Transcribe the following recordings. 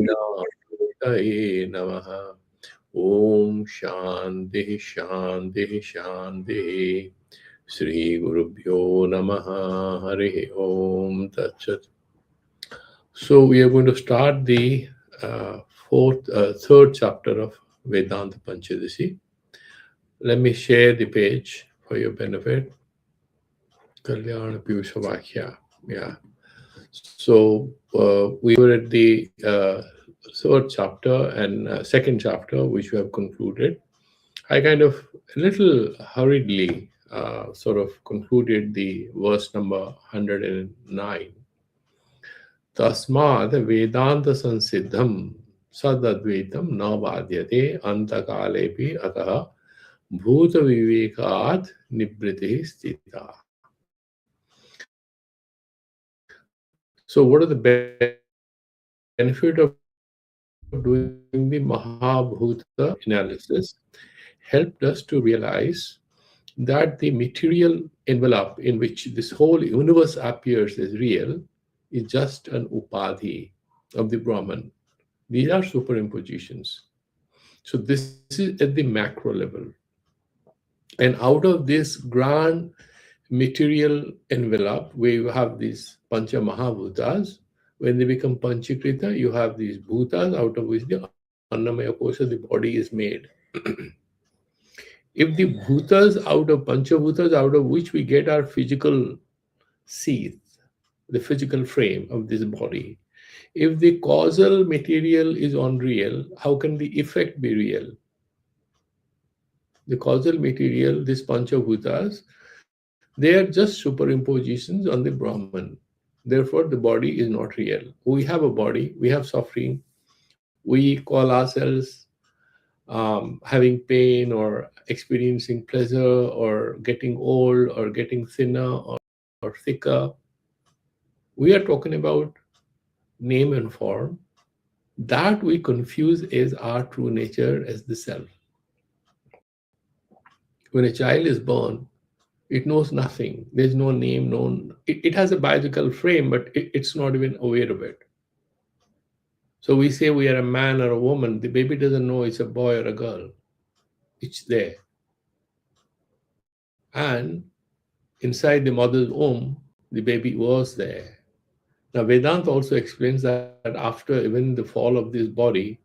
Advaita Namaha. Om Shanti Shanti Shanti. Shri Gurubhyo Namaha. Hari Om Tat Sat. So we are going to start the third chapter of Vedanta Panchadashi. Let me share the page for your benefit. Kalyana Piyusha Vakhya. Yeah. So we were at the third chapter and second chapter, which we have concluded. I kind of a little hurriedly sort of concluded the verse number 109. Tasmad Vedanta Sansiddham Sadadvaitam na Vadhyate Antakalepi Ataha Bhuta Vivekat Nibriti Stita. So, what are the benefit of doing the Mahabhuta analysis? Helped us to realize that the material envelope in which this whole universe appears as real is just an upadhi of the Brahman. These are superimpositions. So this is at the macro level. And out of this grand material envelope where you have these Pancha Mahabhutas, when they become Panchakrita, you have these bhutas out of which the Annamaya Kosha, the body is made. If the bhutas out of Panchabhutas, out of which we get our physical seat, the physical frame of this body, if the causal material is unreal, how can the effect be real? The causal material, these Panchabhutas, they are just superimpositions on the Brahman. Therefore, the body is not real. We have a body, we have suffering, we call ourselves having pain or experiencing pleasure or getting old or getting thinner or thicker. We are talking about name and form that we confuse as our true nature as the self. When a child is born, it knows nothing. There's no name known. It has a biological frame, but it's not even aware of it. So we say we are a man or a woman. The baby doesn't know it's a boy or a girl. It's there. And inside the mother's womb, the baby was there. Now, Vedanta also explains that after even the fall of this body,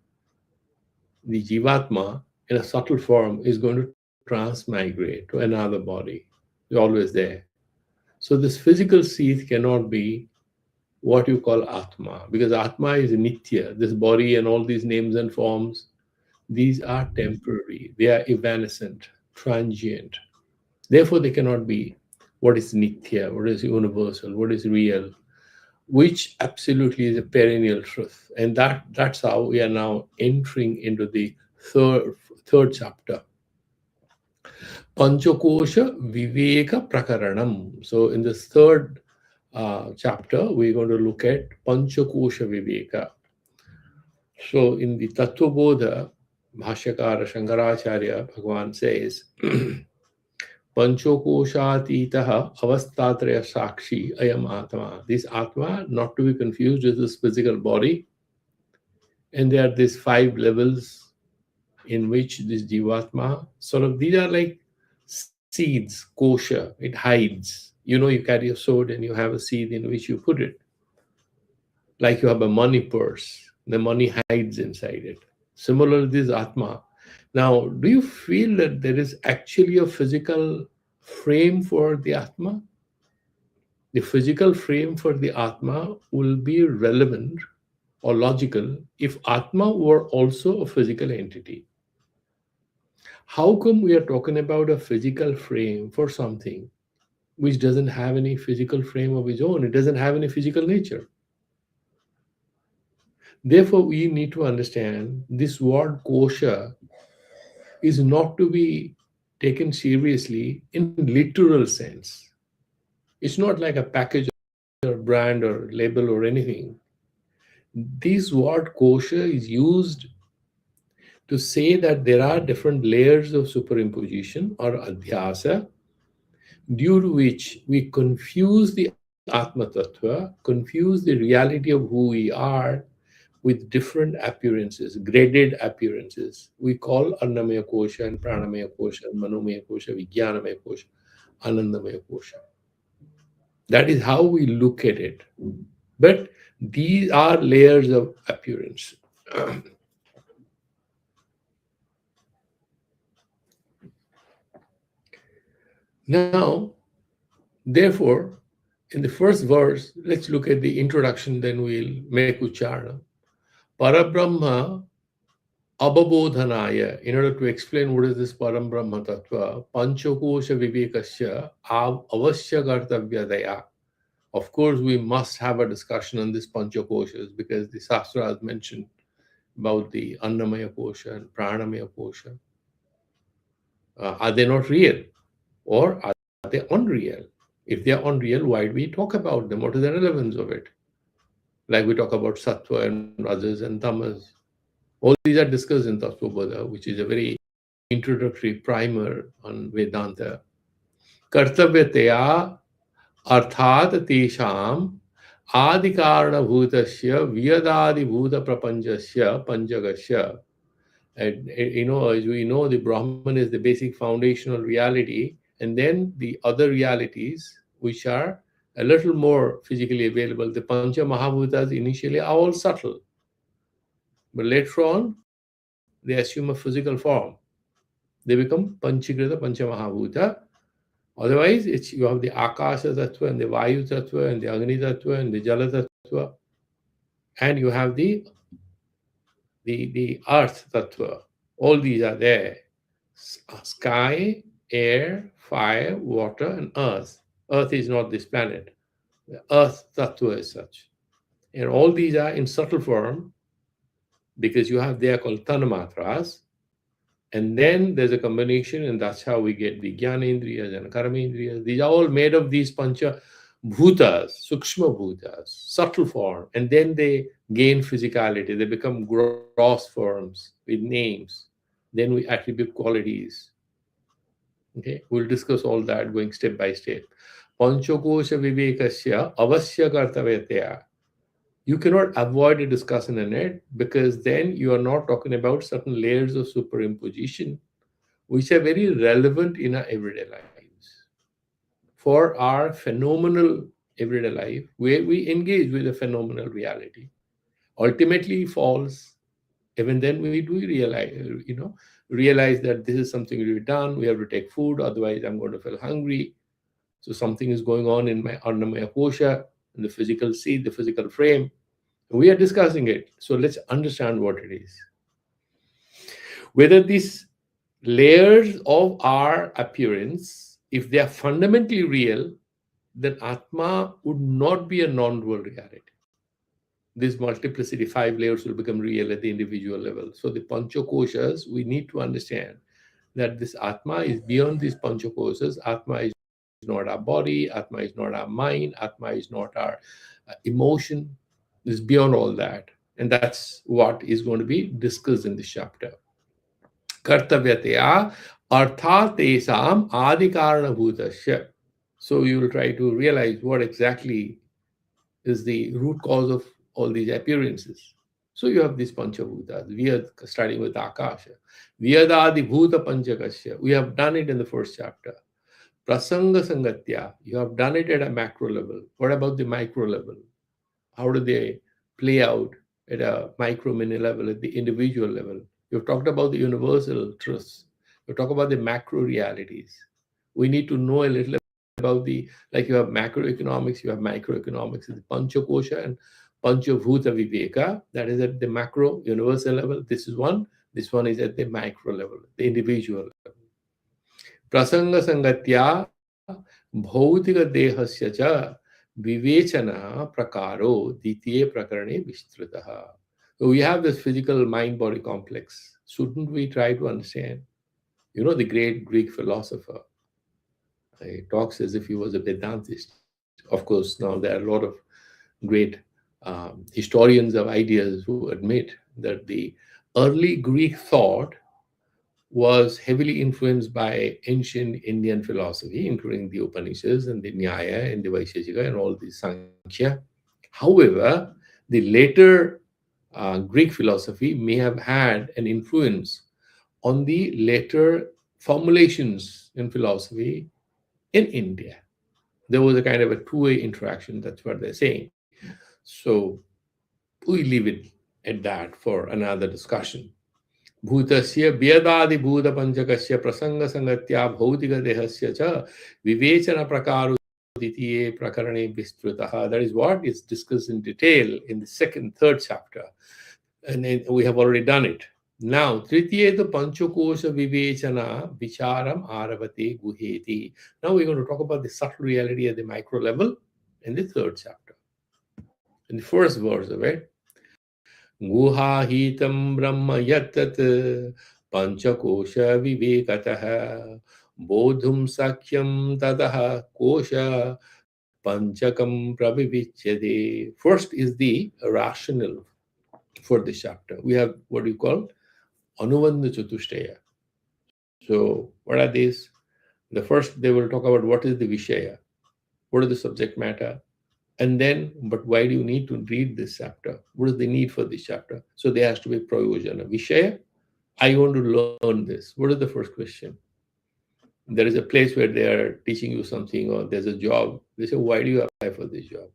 the Jivatma in a subtle form is going to transmigrate to another body. It's always there. So this physical seed cannot be what you call Atma, because Atma is Nitya. This body and all these names and forms, these are temporary. They are evanescent, transient. Therefore, they cannot be what is Nitya, what is universal, what is real, which absolutely is a perennial truth. And that's how we are now entering into the third chapter. Panchakosha Viveka Prakaranam. So in this third chapter, we're going to look at Panchakosha Viveka. So in the Tattvabodha, Bhashyakara Shankaracharya Bhagavan says, Panchakoshatitaha avastatraya sakshi ayam atma. This atma, not to be confused with this physical body. And there are these 5 levels in which this jivatma, sort of, these are like seeds, kosha, it hides. You know, you carry a sword and you have a seed in which you put it. Like you have a money purse, the money hides inside it. Similarly, this atma. Now, do you feel that there is actually a physical frame for the atma? The physical frame for the atma will be relevant or logical if atma were also a physical entity. How come we are talking about a physical frame for something which doesn't have any physical frame of its own? It doesn't have any physical nature. Therefore, we need to understand this word kosha is not to be taken seriously in literal sense. It's not like a package or brand or label or anything. This word kosha is used to say that there are different layers of superimposition or adhyasa, due to which we confuse the Atma Tattva, confuse the reality of who we are with different appearances, graded appearances. We call Annamaya Kosha and Pranamaya Kosha, and Manomaya Kosha, Vijnanamaya Kosha, Anandamaya Kosha. That is how we look at it. But these are layers of appearance. Now, therefore, in the first verse, let's look at the introduction, then we'll make ucharana. Parabrahma ababodhanaya. In order to explain what is this Parambrahma Tattva, Panchakosha Vivekasya avasya kartavyadaya. Of course, we must have a discussion on this Panchakoshas because the Shastra has mentioned about the Annamaya Kosha and Pranamaya Kosha. Are they not real? Or are they unreal? If they are unreal, why do we talk about them? What is the relevance of it? Like we talk about Sattva and Rajas and Tamas. All these are discussed in Tattvabodha, which is a very introductory primer on Vedanta. Kartavyataya अर्थात तेषाम आदि कारणभूतस्य वियदादिभूत प्रपंचस्य पंचकस्य. And as we know, the Brahman is the basic foundational reality, and then the other realities which are a little more physically available. The Pancha Mahabhutas initially are all subtle, but later on they assume a physical form. They become Panchakrita Pancha Mahabhuta. Otherwise, you have the Akasha Tattva and the Vayu Tattva and the Agni Tattva and the Jala Tattva, and you have the Earth Tattva. All these are there: sky, air, fire, water, and earth. Earth is not this planet. The Earth Tattva is such, and all these are in subtle form because they are called Tanamatras. And then there's a combination, and that's how we get the Jnanendriyas and Karmendriyas. These are all made of these Pancha Bhutas, Sukshma Bhutas, subtle form. And then they gain physicality. They become gross forms with names. Then we attribute qualities. Okay, we'll discuss all that going step by step. Panchakosha Vivekasya avasya kartavyataya. You cannot avoid a discussion in it because then you are not talking about certain layers of superimposition which are very relevant in our everyday lives. For our phenomenal everyday life, where we engage with a phenomenal reality, ultimately falls. Even then, we do realize that this is something we've done. We have to take food, otherwise I'm going to feel hungry. So something is going on in my Annamaya Kosha, in the physical seed, the physical frame. We are discussing it. So let's understand what it is. Whether these layers of our appearance, if they are fundamentally real, then Atma would not be a non-dual reality. This multiplicity, 5 layers, will become real at the individual level. So the Panchakoshas, we need to understand that this Atma is beyond these Panchakoshas. Atma is not our body, Atma is not our mind, Atma is not our emotion. It's beyond all that. And that's what is going to be discussed in this chapter. Kartavyataya artha tesam adikaranabhutasya. So you will try to realize what exactly is the root cause of all these appearances. So you have these Panchabhutas. We are starting with Akasha. Vyadadi Bhuta Panchakasya. We have done it in the first chapter. Prasanga Sangatya. You have done it at a macro level. What about the micro level? How do they play out at a micro mini level, at the individual level? You've talked about the universal truths. You talk about the macro realities. We need to know a little about like you have macroeconomics, you have microeconomics, the Panchakosha and Panchabhuta Viveka. That is at the macro universal level. This is one. This one is at the micro level, the individual level. Prasanga Sangatya Bhautika Dehasya cha Vivechana Prakaro Ditiye Prakarane Vishritaha. So we have this physical mind-body complex. Shouldn't we try to understand? The great Greek philosopher, he talks as if he was a Vedantist. Of course, now there are a lot of great historians of ideas who admit that the early Greek thought was heavily influenced by ancient Indian philosophy, including the Upanishads and the Nyaya and the Vaisheshika and all the Sankhya. However, the later Greek philosophy may have had an influence on the later formulations in philosophy in India. There was a kind of a two-way interaction. That's what they're saying. So we leave it at that for another discussion. भूतस्य व्यदादिभूतपञ्चकस्य प्रसङ्गसङ्गत्या भौतिकदेहस्य च विवेचनप्रकारो द्वितीये प्रकरणे विस्तृतः. That is what is discussed in detail in the second, third chapter. And then we have already done it. Now, Tritiye to Panchakosha Vivechana Vicharam Aravate Guheti. Now we're going to talk about the subtle reality at the micro level in the third chapter. In the first verse of it, Guha Hitam Brahma Yatat Panchakosha Vivekataha Bodhum Sakyam Tadaha Kosha Panchakam Prabhivichyade. First is the rational for this chapter. We have what we call Anuvandha Chatushtaya. So, what are these? The first, they will talk about what is the Vishaya, what is the subject matter, and then, but why do you need to read this chapter? What is the need for this chapter? So, there has to be Prayojana. Vishaya, I want to learn this. What is the first question? There is a place where they are teaching you something, or there's a job. They say, why do you apply for this job?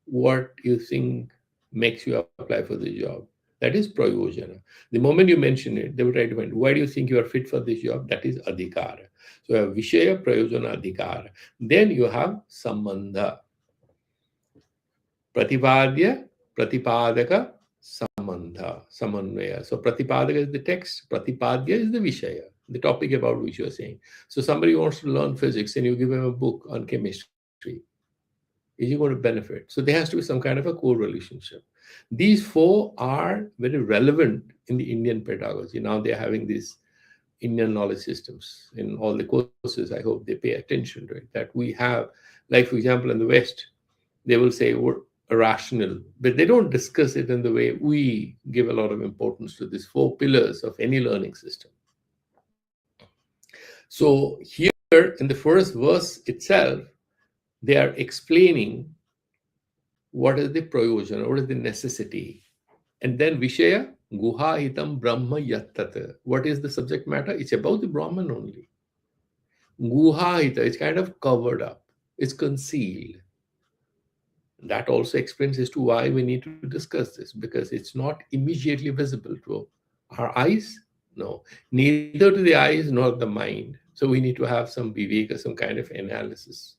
What you think makes you apply for this job? That is prayojana. The moment you mention it, they will try to find, why do you think you are fit for this job? That is adhikara. So you have vishaya, prayojana, adhikara. Then you have sambandha. Pratipadya, pratipadaka, sambandha, samanvaya. So pratipadaka is the text, pratipadya is the vishaya, the topic about which you are saying. So somebody wants to learn physics and you give him a book on chemistry. Is he going to benefit? So there has to be some kind of a co-relationship. These four are very relevant in the Indian pedagogy. Now they're having these Indian knowledge systems in all the courses. I hope they pay attention to it. That we have, like for example, in the West, they will say we're rational, but they don't discuss it in the way we give a lot of importance to these four pillars of any learning system. So here in the first verse itself, they are explaining what is the prayojana, what is the necessity. And then Vishaya, Guha Hitam Brahma Yattat. What is the subject matter? It's about the Brahman only. Guha Hita, it's kind of covered up, it's concealed. That also explains as to why we need to discuss this, because it's not immediately visible to our eyes, no, neither to the eyes nor the mind. So we need to have some viveka, some kind of analysis.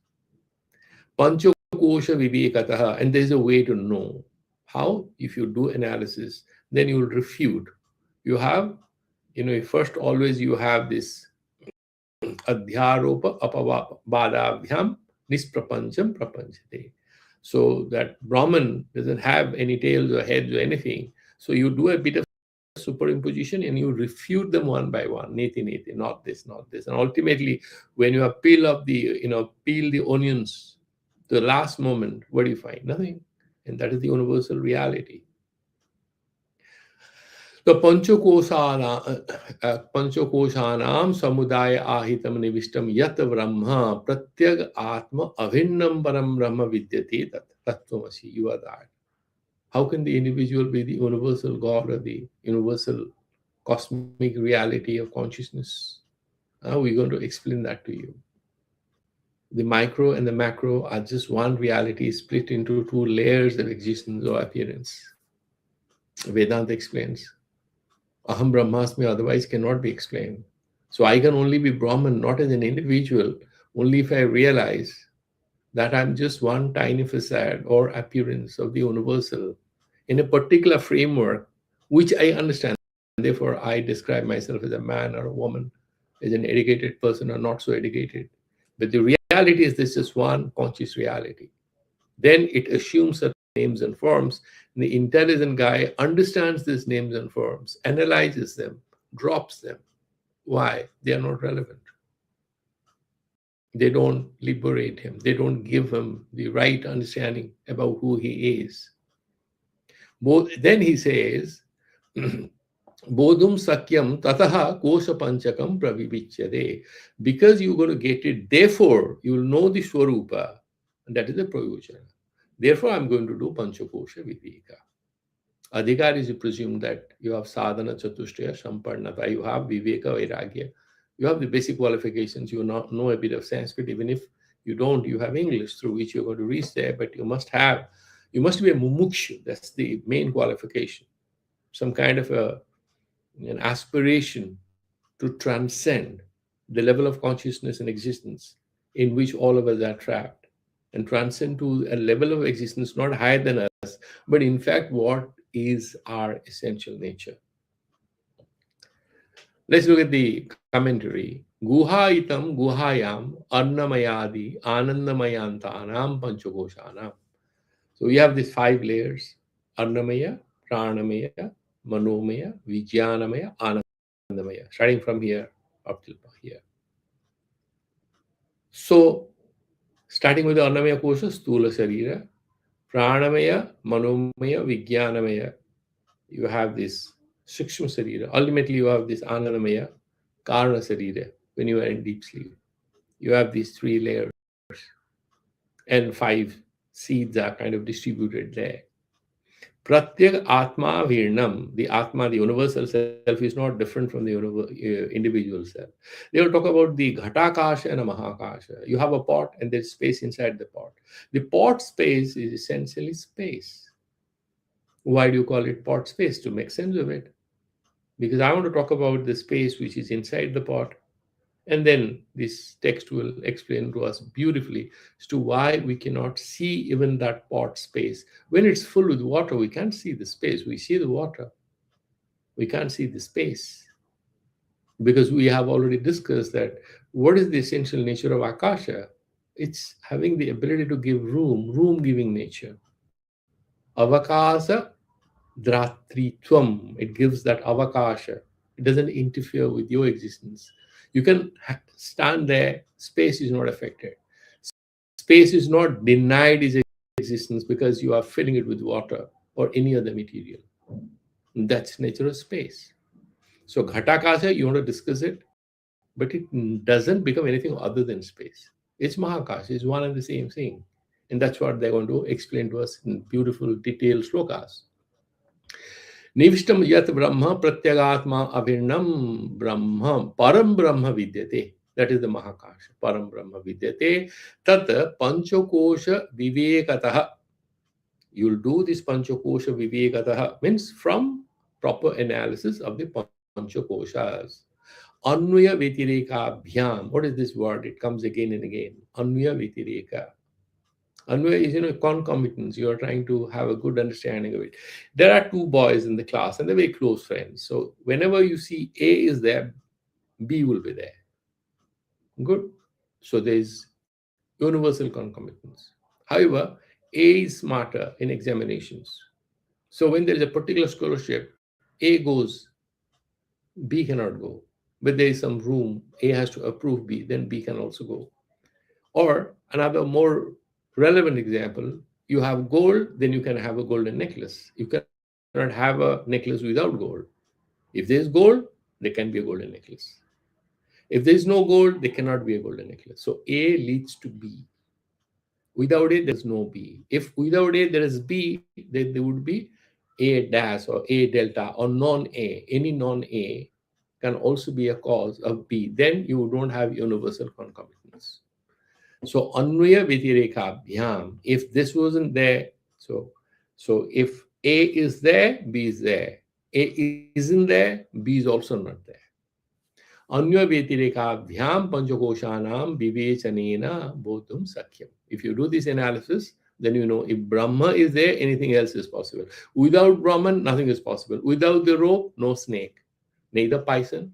Panchakosha vivekataha, and there's a way to know how. If you do analysis, then you will refute. You have, first always you have this adhyaropa apavadabhyam nisprapancham prapanchate. So that Brahman doesn't have any tails or heads or anything. So you do a bit of superimposition and you refute them one by one. Neti, not this, not this. And ultimately, when you have peel the onions to the last moment, what do you find? Nothing. And that is the universal reality. So Panchakoshanam samudaya ahitam nivishtam yat brahma pratyag atma avinnam param brahma vidyate tattvamasi. You are that. How can the individual be the universal God or the universal cosmic reality of consciousness? We're going to explain that to you. The micro and the macro are just one reality split into two layers of existence or appearance. Vedanta explains. Aham Brahmasmi otherwise cannot be explained. So I can only be Brahman, not as an individual, only if I realize that I'm just one tiny facade or appearance of the universal in a particular framework, which I understand. Therefore, I describe myself as a man or a woman, as an educated person or not so educated. But the reality is this is one conscious reality. Then it assumes certain names and forms. And the intelligent guy understands these names and forms, analyzes them, drops them. Why? They are not relevant. They don't liberate him. They don't give him the right understanding about who he is. Then he says, Bodhum Sakyam Tataha Kosha Panchakam Pravivichyade. Because you're going to get it, therefore you will know the Swarupa. And that is the Prayojana. Therefore, I'm going to do Panchakosha Viveka. Adhikar is you presume that you have sadhana chatushtaya samparnata, you have viveka vairagya, you have the basic qualifications, you know a bit of Sanskrit, even if you don't, you have English through which you're going to reach there, but you must be a mumukshu, that's the main qualification, some kind of an aspiration to transcend the level of consciousness and existence in which all of us are trapped, and transcend to a level of existence not higher than us, but in fact what is our essential nature. Let's look at the commentary. Guhaitam guhayam arnamayadi anandamayantanam panchakoshanam. So we have these 5 layers: Annamaya, Pranamaya, Manomaya, Vijnanamaya, Anandamaya, starting from here up till here. So, starting with the Annamaya kosha, Stula Sarira, Pranamaya, Manomaya, Vijnanamaya, you have this Sukshma Sarira. Ultimately, you have this Anandamaya, Karna Sarira, when you are in deep sleep. You have these 3 layers, and 5 seeds are kind of distributed there. Pratyak Atma Virnam, the Atma, the universal self, is not different from the individual self. They will talk about the Ghatakasha and a Mahakasha. You have a pot and there's space inside the pot. The pot space is essentially space. Why do you call it pot space? To make sense of it. Because I want to talk about the space which is inside the pot. And then this text will explain to us beautifully as to why we cannot see even that pot space. When it's full with water, we can't see the space. We see the water. We can't see the space. Because we have already discussed that what is the essential nature of Akasha? It's having the ability to give room giving nature. Avakasa Dratritvam. It gives that avakasha. It doesn't interfere with your existence. You can stand there, space is not affected. Space is not denied its existence because you are filling it with water or any other material. That's nature of space. So Ghatakasha, you want to discuss it, but it doesn't become anything other than space. It's Mahakasha, it's one and the same thing. And that's what they're going to explain to us in beautiful, detailed slokas. Nivishtam yat brahma pratyagatma avirnam brahma param brahma vidyate. That is the Mahakasha. Param brahma vidyate. Tat panchakosha vivekataha. You'll do this panchakosha vivekataha, means from proper analysis of the panchakoshas. Anvaya vetireka bhyam. What is this word? It comes again and again. Anvaya vetireka. Anvaya is, concomitance. You are trying to have a good understanding of it. There are 2 boys in the class and they're very close friends. So whenever you see A is there, B will be there. Good. So there's universal concomitance. However, A is smarter in examinations. So when there is a particular scholarship, A goes, B cannot go. But there is some room. A has to approve B, then B can also go. Or another more relevant example, you have gold, then you can have a golden necklace. You cannot have a necklace without gold. If there is gold, there can be a golden necklace. If there is no gold, there cannot be a golden necklace. So A leads to B. Without A, there is no B. If without A, there is B, then there would be A dash or A delta or non-A. Any non-A can also be a cause of B. Then you don't have universal concomitance. So Anvaya Vitireka Bhyam, if this wasn't there, so if A is there, B is there. A isn't there, B is also not there. Anvaya Vitireka Bhyam Panchakoshanam Vivechanena Bodhum Sakyam. If you do this analysis, then you know if Brahma is there, anything else is possible. Without Brahman, nothing is possible. Without the rope, no snake. Neither python,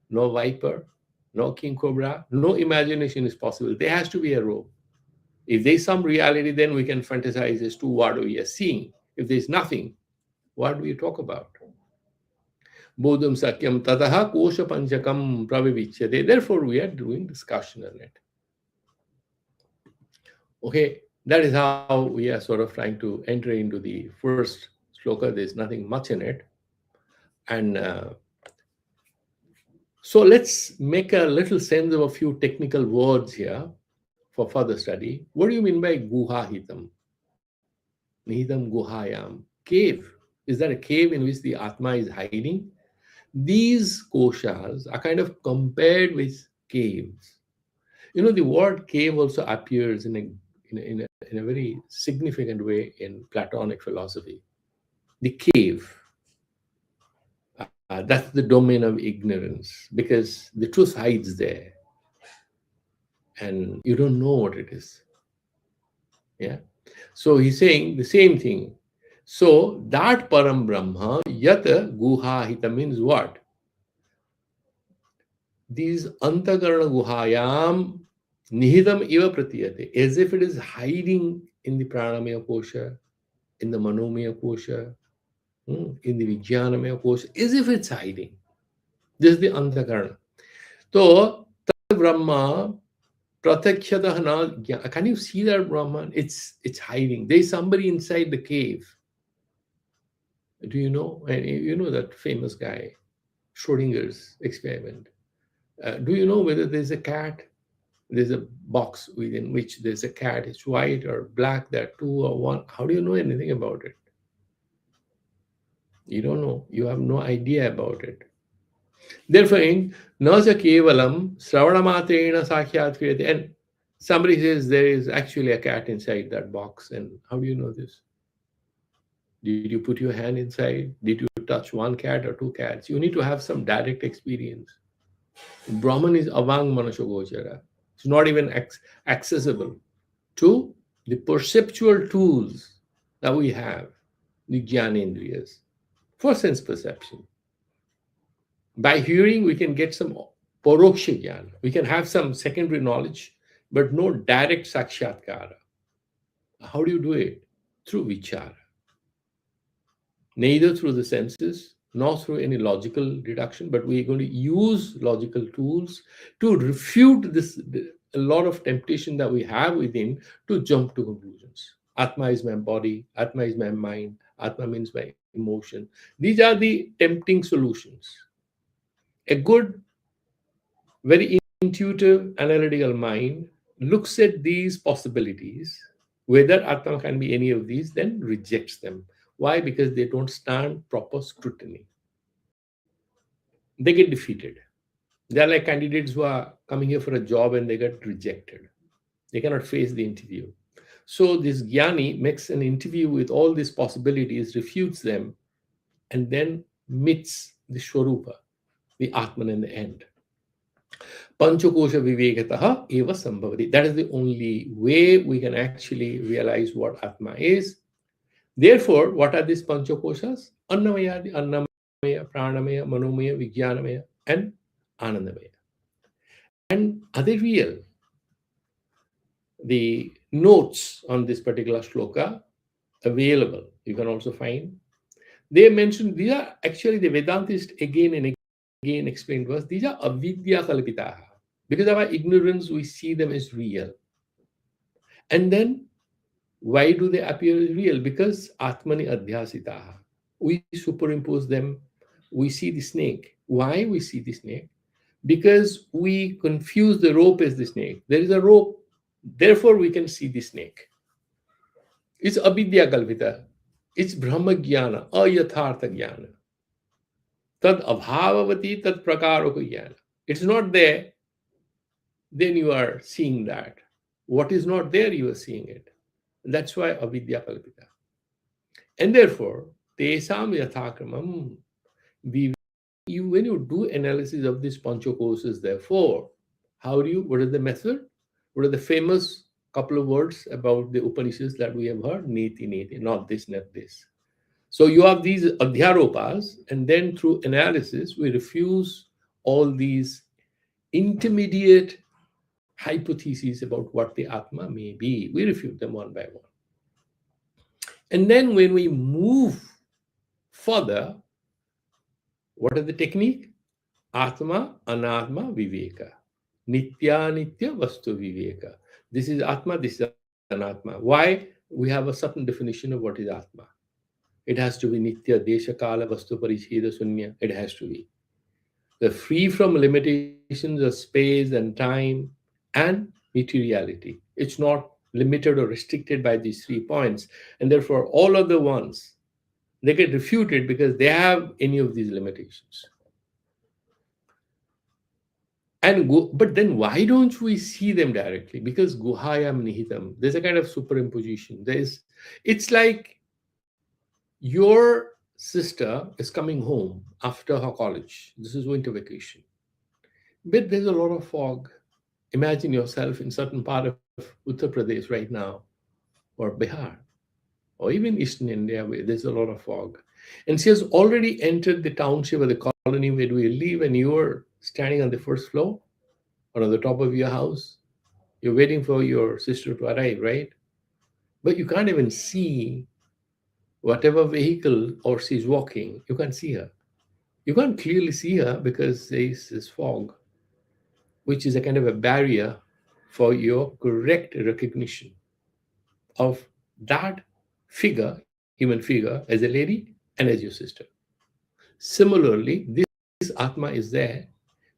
no viper, no king cobra, no imagination is possible. There has to be a rope. If there's some reality, then we can fantasize as to what we are seeing. If there's nothing, what do we talk about? Bodham Sakyam Tataha Kosha Panchakam Pravivichyate. Therefore, we are doing discussion on it. Okay, that is how we are sort of trying to enter into the first sloka. There's nothing much in it. And so let's make a little sense of a few technical words here for further study. What do you mean by guha hitam? Nihitam guhayam, cave. Is that a cave in which the Atma is hiding? These koshas are kind of compared with caves. The word cave also appears in a very significant way in Platonic philosophy. The cave, that's the domain of ignorance, because the truth hides there and you don't know what it is. Yeah. So he's saying the same thing. So that Param Brahma, Yat Guha Hita means what? These Antakarana Guhayam Nihidam Iva Pratiyate, as if it is hiding in the Pranamaya Kosha, in the Manomaya Kosha, in the Vijnanamaya Kosha, as if it's hiding. This is the Antakarana. So, Tat Brahma, Pratakshata Hana, can you see that Brahman? It's hiding. There is somebody inside the cave. Do you know? And you know that famous guy, Schrodinger's experiment. Do you know whether there's a cat? There's a box within which there's a cat. It's white or black. There are two or one. How do you know anything about it? You don't know. You have no idea about it. Therefore, in naja kevalam sravanamatena sakyat kriyate. And somebody says there is actually a cat inside that box. And how do you know this? Did you put your hand inside? Did you touch one cat or two cats? You need to have some direct experience. Brahman is avang manashogochara. It's not even accessible to the perceptual tools that we have, the jnanendriyas, for sense perception. By hearing, we can get some paroksha jnana. We can have some secondary knowledge, but no direct sakshatkara. How do you do it? Through vichara. Neither through the senses, nor through any logical deduction, but we're going to use logical tools to refute this, a lot of temptation that we have within to jump to conclusions. Atma is my body, Atma is my mind, Atma means my emotion. These are the tempting solutions. A good, very intuitive, analytical mind looks at these possibilities, whether Atma can be any of these, then rejects them. Why? Because they don't stand proper scrutiny. They get defeated. They are like candidates who are coming here for a job and they get rejected. They cannot face the interview. So this Jnani makes an interview with all these possibilities, refutes them, and then meets the Swarupa, the Atman in the end. Panchakosha Vivekataha eva sambhavati. That is the only way we can actually realize what Atma is. Therefore, what are these Panchakoshas? Annamaya, the Annamaya, Pranamaya, Manomaya, Vijnanamaya, and Anandamaya. And are they real? The notes on this particular shloka available, you can also find. They mentioned these are actually the Vedantist again and again explained to us, these are avidya kalpitaha. Because of our ignorance, we see them as real. And then, why do they appear as real? Because Atmani adhyasitaha. We superimpose them, we see the snake. Why we see the snake? Because we confuse the rope as the snake. There is a rope, therefore we can see the snake. It's avidya kalpita. It's Brahma Jnana, ayathartha Jnana. Tad abhavavati tad prakaroko Jnana. It's not there, then you are seeing that. What is not there, you are seeing it. That's why avidya kalpita. And therefore, tesam yathakramam. When you do analysis of these panchakosas, therefore, what is the method? What are the famous couple of words about the Upanishads that we have heard? Neti, neti, not this, not this. So you have these adhyaropas, and then through analysis, we refuse all these intermediate hypotheses about what the Atma may be. We refute them one by one. And then when we move further, what is the technique? Atma, Anatma, Viveka. Nitya, Nitya, Vastu, Viveka. This is Atma, this is Anatma. Why? We have a certain definition of what is Atma. It has to be Nitya, Desha, Kala, Vastu, Parisheda, Sunya. It has to be. They're free from limitations of space and time and materiality. It's not limited or restricted by these 3 points. And therefore, all other ones They get refuted because they have any of these limitations. But then why don't we see them directly? Because guhayam nihitam. There's a kind of superimposition. It's like your sister is coming home after her college. This is winter vacation. But there's a lot of fog. Imagine yourself in certain part of Uttar Pradesh right now, or Bihar, or even Eastern India, where there's a lot of fog. And she has already entered the township or the colony where we live, and you're standing on the first floor or on the top of your house. You're waiting for your sister to arrive, right? But you can't even see whatever vehicle or she's walking. You can't see her. You can't clearly see her because there is this fog, which is a kind of a barrier for your correct recognition of that figure, human figure, as a lady and as your sister. Similarly, this Atma is there,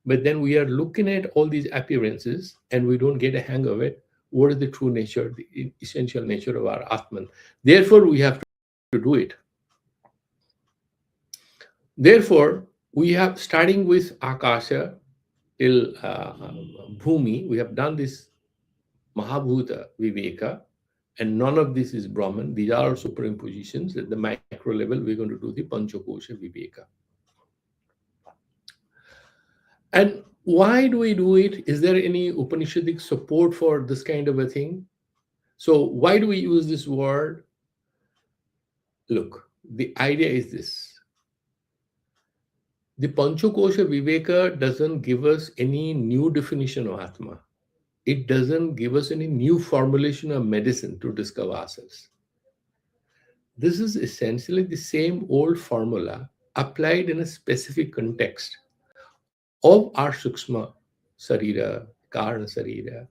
but then we are looking at all these appearances and we don't get a hang of it. What is the true nature, the essential nature of our Atman? Therefore, we have to do it. Therefore, we have, starting with Akasha till Bhumi, we have done this Mahabhuta Viveka, and none of this is Brahman. These are superimpositions. At the micro level, we're going to do the Panchakosha Viveka. And why do we do it? Is there any Upanishadic support for this kind of a thing? So why do we use this word? Look, the idea is this. The Panchakosha Viveka doesn't give us any new definition of Atma. It doesn't give us any new formulation of medicine to discover ourselves. This is essentially the same old formula applied in a specific context of our Sukshma Sarira, Karna Sarira,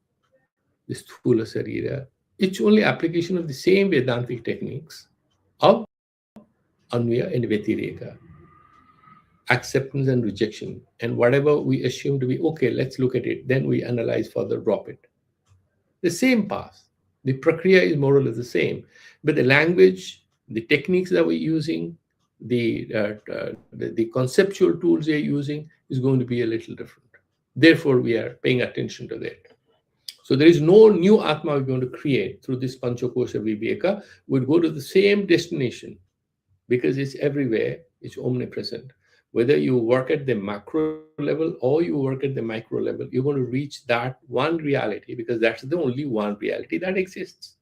the Sthula Sarira. It's only application of the same Vedantic techniques of Anvaya and Vyatireka, acceptance and rejection, and whatever we assume to be okay, let's look at it, then we analyze further, drop it. The same path. The prakriya is more or less the same, but the language, the techniques that we're using, the conceptual tools we are using is going to be a little different. Therefore, we are paying attention to that. So there is no new Atma we're going to create through this Panchakosha Viveka. We'll go to the same destination because it's everywhere, it's omnipresent. Whether you work at the macro level or you work at the micro level, you're going to reach that one reality because that's the only one reality that exists.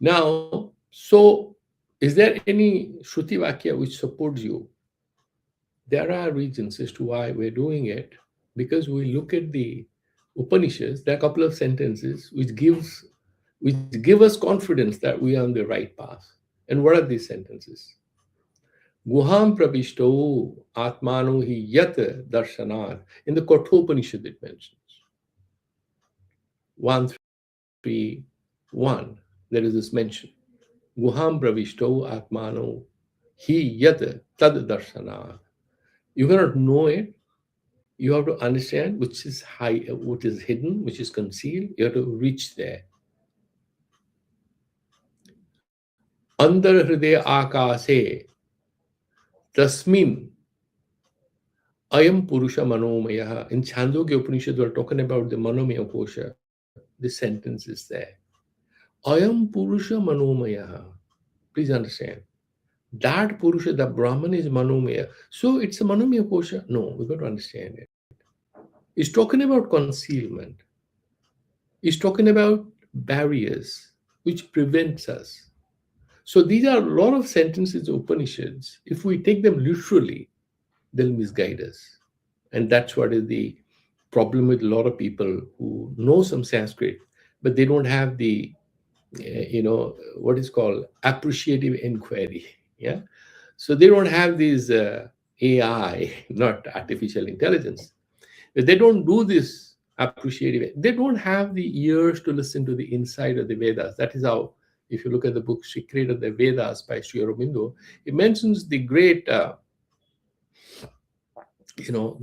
Now, so is there any Shruti Vakya which supports you? There are reasons as to why we're doing it, because we look at the Upanishads, there are a couple of sentences which give us confidence that we are on the right path. And what are these sentences? Guham pravishto atmano hi yat darshanat. In the Kathopanishad it mentions. 131, there is this mention. Guham pravishto atmano hi yat tad darshanat. You cannot know it. You have to understand which is high, what is hidden, which is concealed. You have to reach there. Andar hridaya akase tasmin ayam purusha manomaya. In Chandogya Upanishad, we're talking about the manomaya kosha. The sentence is there. Ayam purusha manomaya. Please understand. That purusha, the Brahman, is manomaya. So it's a manomaya kosha? No, we've got to understand it. He's talking about concealment. He's talking about barriers which prevents us. So these are a lot of sentences of Upanishads. If we take them literally, they'll misguide us. And that's what is the problem with a lot of people who know some Sanskrit, but they don't have the, what is called appreciative inquiry. Yeah. So they don't have these AI, not artificial intelligence. But they don't do this appreciative. They don't have the ears to listen to the inside of the Vedas. That is how, if you look at the book Secret of the Vedas by Sri Aurobindo, it mentions the great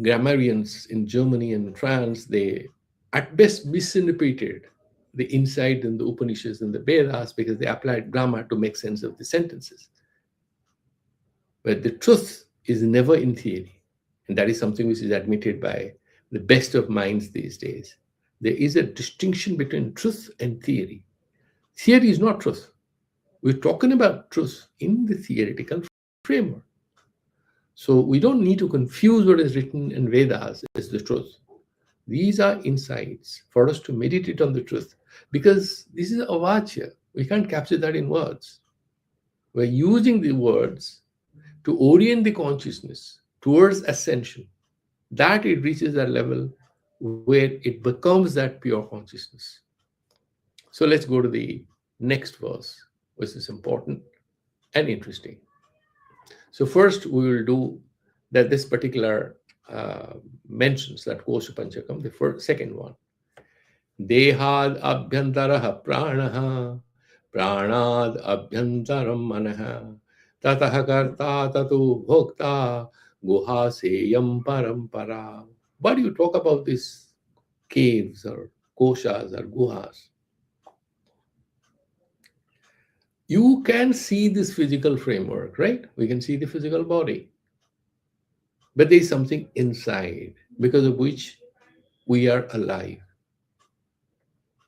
grammarians in Germany and France. They at best misinterpreted the insight in the Upanishads and the Vedas because they applied grammar to make sense of the sentences. where the truth is never in theory. And that is something which is admitted by the best of minds these days. There is a distinction between truth and theory. Theory is not truth. We're talking about truth in the theoretical framework. So we don't need to confuse what is written in Vedas as the truth. These are insights for us to meditate on the truth, because this is avachya. We can't capture that in words. We're using the words to orient the consciousness towards ascension, that it reaches that level where it becomes that pure consciousness. So let's go to the next verse, which is important and interesting. So first we will do that this particular mentions that Kosha Panchakam, the second one. Dehad abhyantaraha pranaha, pranad abhyantaram manaha, tataha karta tatu bhokta, guha seyam parampara. Why do you talk about these caves or koshas or guhas? You can see this physical framework, right? We can see the physical body. But there is something inside because of which we are alive.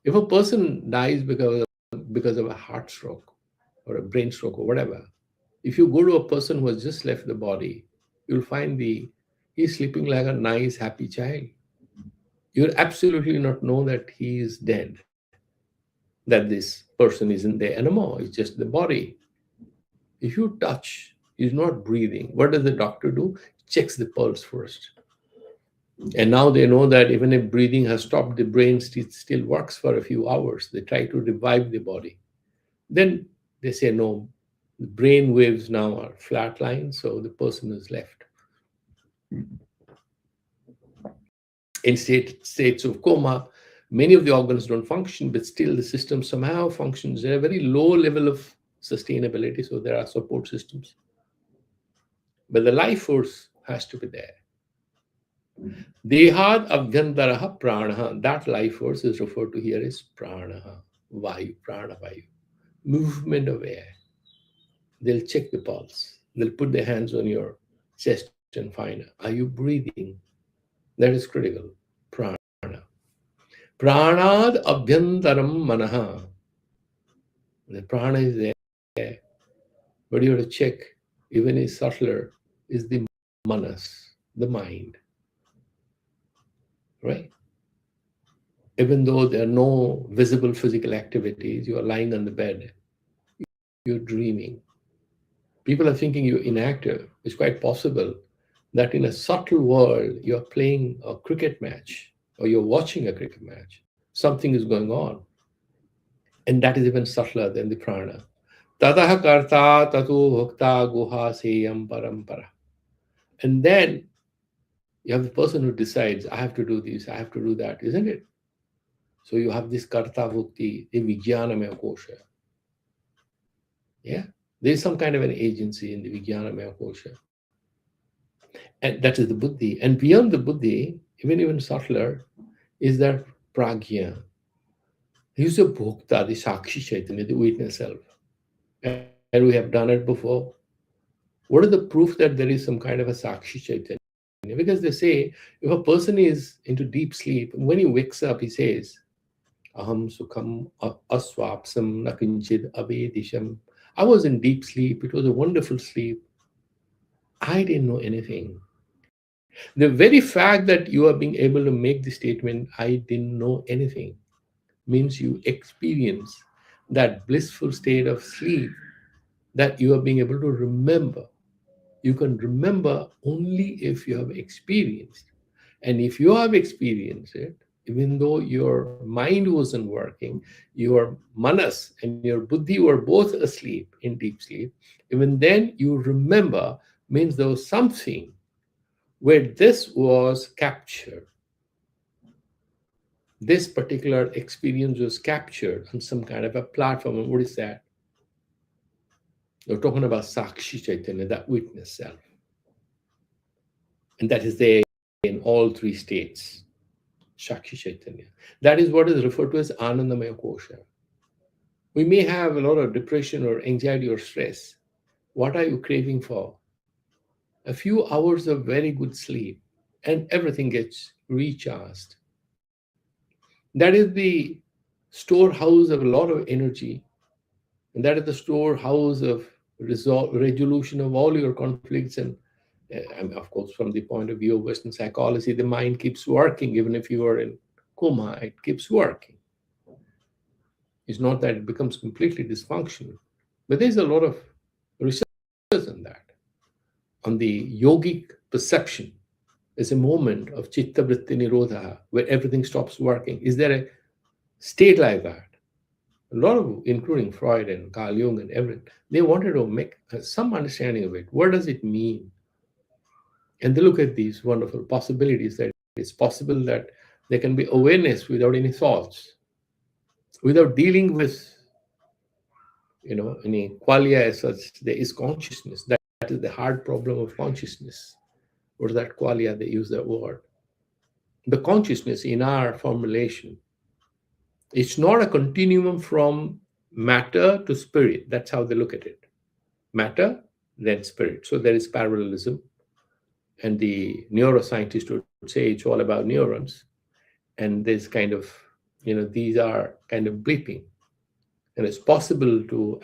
If a person dies because of a heart stroke or a brain stroke or whatever, if you go to a person who has just left the body, you'll find he's sleeping like a nice, happy child. You'll absolutely not know that he is dead, that this person isn't there anymore. It's just the body. If you touch, he's not breathing. What does the doctor do? Checks the pulse first. And now they know that even if breathing has stopped, the brain still works for a few hours. They try to revive the body. Then they say, no, the brain waves now are flatlined, so the person is left. In states of coma, many of the organs don't function, but still the system somehow functions at a very low level of sustainability, so there are support systems. But the life force has to be there. Dehad abhyantaraha pranaha. That life force is referred to here as pranaha, vayu, prana vayu, movement of air. They'll check the pulse. They'll put their hands on your chest and find, are you breathing? That is critical. Prana. Pranad abhyantaram manaha. The prana is there. But you have to check, even is subtler, is the manas, the mind. Right? Even though there are no visible physical activities, you are lying on the bed, you're dreaming. People are thinking you're inactive. It's quite possible that in a subtle world, you're playing a cricket match or you're watching a cricket match. Something is going on. And that is even subtler than the prana. Tadaha karta tatu bhakta guha seyam parampara. And then you have the person who decides, I have to do this, I have to do that, isn't it? So you have this karta bhukti, the Vidyaranya Kosha. Yeah? There is some kind of an agency in the Vidyaranya Kosha. And that is the buddhi. And beyond the buddhi, even subtler, is that pragya. He is a bhokta, the sakshi chaitanya, the witness self. And we have done it before. What is the proof that there is some kind of a sakshi chaitanya? Because they say, if a person is into deep sleep, when he wakes up, he says, Aham sukham aswapsam nakinchid avedisham. I was in deep sleep. It was a wonderful sleep. I didn't know anything. The very fact that you are being able to make the statement, I didn't know anything, means you experience that blissful state of sleep that you are being able to remember. You can remember only if you have experienced. And if you have experienced it, even though your mind wasn't working, your manas and your buddhi were both asleep in deep sleep, even then you remember, means there was something where this was captured. This particular experience was captured on some kind of a platform. And what is that? We're talking about Sakshi Chaitanya, that witness self. And that is there in all three states. Sakshi Chaitanya. That is what is referred to as Anandamaya Kosha. We may have a lot of depression or anxiety or stress. What are you craving for? a few hours of very good sleep, and everything gets recharged. That is the storehouse of a lot of energy, and that is the storehouse of resolution of all your conflicts. And of course, from the point of view of Western psychology, the mind keeps working even if you are in coma. It keeps working. It's not that it becomes completely dysfunctional, but there's a lot of research on that. On the yogic perception, there's a moment of chitta vritti nirodha where everything stops working. Is there a state like that? A lot of, including Freud and Carl Jung and everything, they wanted to make some understanding of it. What does it mean? And they look at these wonderful possibilities that it's possible that there can be awareness without any thoughts, without dealing with any qualia as such. There is consciousness. That is the hard problem of consciousness. Or that qualia, they use that word. The consciousness in our formulation, it's not a continuum from matter to spirit. That's how they look at it. Matter, then spirit. So there is parallelism. And the neuroscientist would say it's all about neurons. And there's kind of, these are kind of bleeping. And it's possible to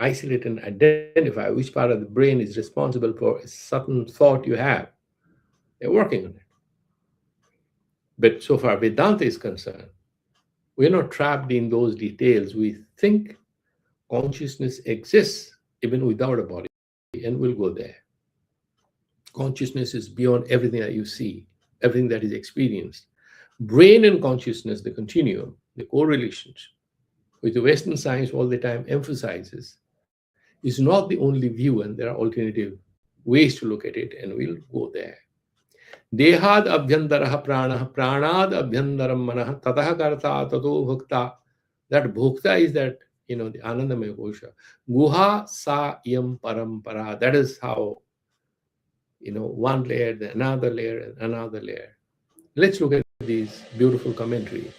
isolate and identify which part of the brain is responsible for a certain thought you have. They're working on it. But so far Vedanta is concerned, we're not trapped in those details. We think consciousness exists even without a body, and we'll go there. Consciousness is beyond everything that you see, everything that is experienced. Brain and consciousness, the continuum, the correlations, which the Western science all the time emphasizes, is not the only view, and there are alternative ways to look at it, and we'll go there. Dehad abhyantaraha pranah, pranad abhyantaram manah, tatah karta tato bhukta. That bhukta is that, the Anandamaya Kosha. Guha sa yam parampara. That is how, one layer, then another layer, and another layer. Let's look at these beautiful commentary.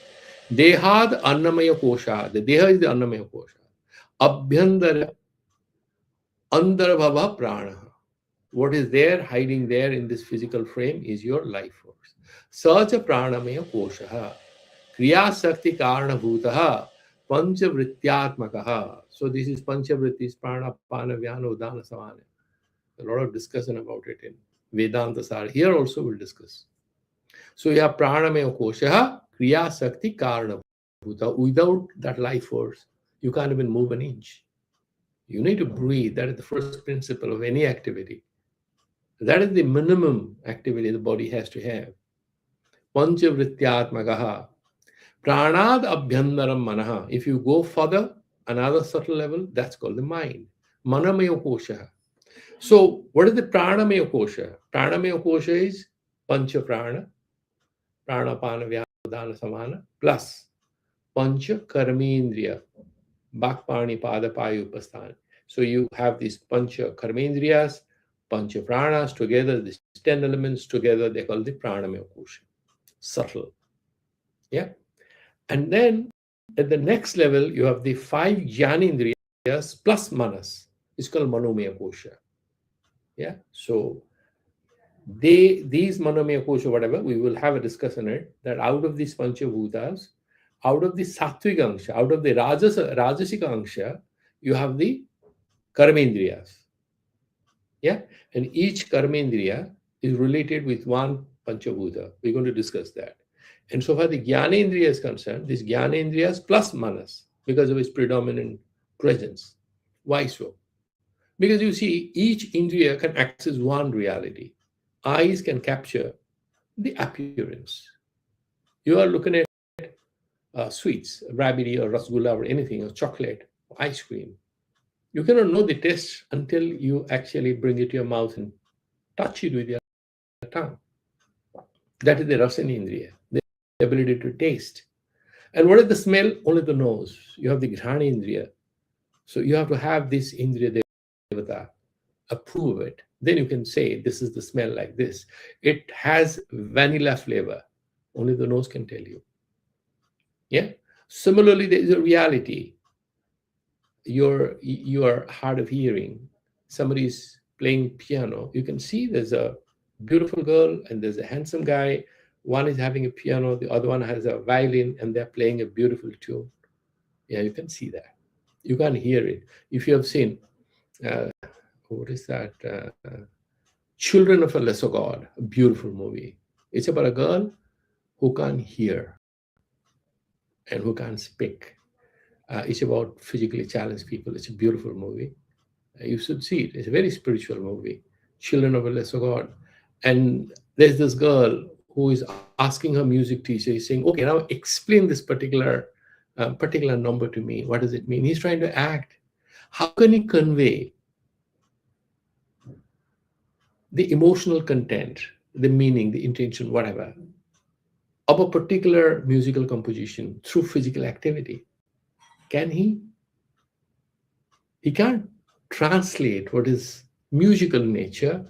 Dehad annamaya kosha. The deha is the annamaya kosha. Abhyantara andarabhava prana. What is there, hiding there in this physical frame, is your life force. Sacha pranamaya kosha. Kriya sakti karana bhutaha. Panchavrityatmakaha. So this is panchavrittis, prana, pana, vyana, udana, samana. A lot of discussion about it in Vedanta Sar. Here also we'll discuss. So you have pranamaya kosha, kriya sakti karana bhuta. Without that life force, you can't even move an inch. You need to breathe. That is the first principle of any activity. That is the minimum activity the body has to have. Panchavrityatmakaha. Pranad abhyantaram manaha. If you go further, another subtle level, that's called the mind. Manamaya kosha. So what is the pranamaya kosha? Pranamaya kosha is pancha prana, pranapana vyadana samana, plus pancha karmendriya, bakpani pada payu upasthana. So you have these pancha karmendriyas, pancha pranas together, these 10 elements together, they call the pranamaya kosha. Subtle. Yeah. And then at the next level, you have the 5 jnanendriyas plus manas. It's called manomaya kosha. Yeah. So these manomaya kosha, whatever, we will have a discussion on it, that out of these panchabhutas, out of the sattvic angsha, out of the rajasika angsha, you have the karmendriyas. Yeah. And each karmendriya is related with one panchabhuta. We're going to discuss that. And so far the jnanendriya is concerned, this jnanendriyas plus manas, because of its predominant presence. Why so? Because you see, each indriya can access one reality. Eyes can capture the appearance. You are looking at sweets, rabidi or rasgulla or anything, or chocolate, or ice cream. You cannot know the taste until you actually bring it to your mouth and touch it with your tongue. That is the rasanendriya, the ability to taste. And what is the smell? Only the nose. You have the ghanendriya. So you have to have this indriya devata approve it. Then you can say, this is the smell like this. It has vanilla flavor. Only the nose can tell you. Yeah. Similarly, there is a reality. Your hard of hearing. Somebody's playing piano, you can see there's a beautiful girl and there's a handsome guy. One is having a piano, the other one has a violin, and they're playing a beautiful tune. Yeah, you can see that. You can't hear it. If you have seen, uh, what is that? Children of a Lesser God, a beautiful movie. It's about a girl who can't hear and who can't speak. It's about physically challenged people. It's a beautiful movie. You should see it. It's a very spiritual movie. Children of a Lesser God. And there's this girl who is asking her music teacher, he's saying, okay, now explain this particular number to me. What does it mean? He's trying to act. How can he convey the emotional content, the meaning, the intention, whatever, of a particular musical composition through physical activity? Can he? He can't translate what is musical nature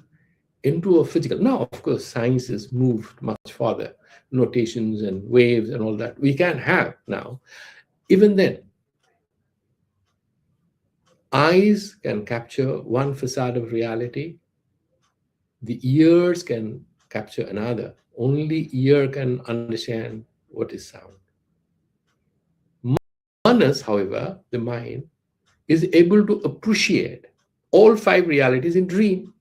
into a physical. Now, of course, science has moved much farther, notations and waves and all that we can have now. Even then, eyes can capture one facade of reality, the ears can capture another. Only ear can understand what is sound. Manas, however, the mind, is able to appreciate all five realities in dream.